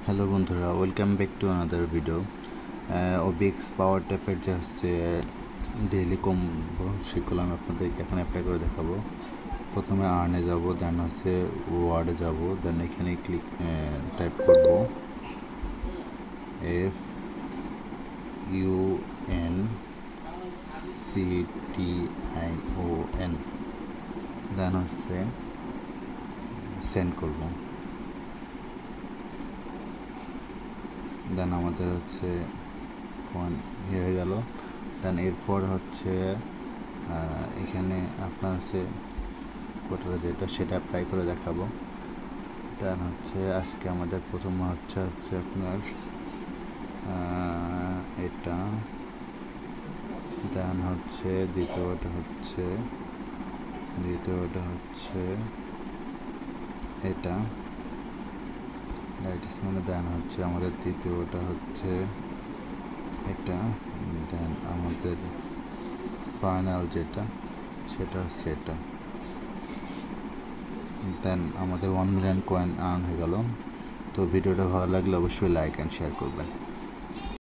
Hello বন্ধুরা, welcome back to another video. OBX power ট্যাপের যে হচ্ছে ডেইলি কম্বো, সেগুলো আমি আপনাদেরকে এখানে অ্যাপ্লাই করে দেখাবো। প্রথমে আর্নে যাব, দেন হচ্ছে ওয়ার্ডে যাব, দেন এখানে টাইপ করব FUNCTION, দেন হচ্ছে সেন্ড করব। দেন আমাদের হচ্ছে ফোন হয়ে গেল। দেন এরপর হচ্ছে এখানে আপনার হচ্ছে কোটাটা যেটা সেটা অ্যাপ্লাই করে দেখাবো। দেন হচ্ছে আজকে আমাদের প্রথম হচ্ছে আপনার এটা, দেন হচ্ছে দ্বিতীয়টা হচ্ছে এটা লাইটিস, মানে দেন হচ্ছে আমাদের তৃতীয়টা হচ্ছে এটা, দেন আমাদের ফাইনাল যেটা সেটা হচ্ছে এটা। দেন আমাদের 1 মিলিয়ন কয়েন আর্ন হয়ে গেল। তো ভিডিওটা ভালো লাগলে অবশ্যই লাইক অ্যান্ড শেয়ার করবেন।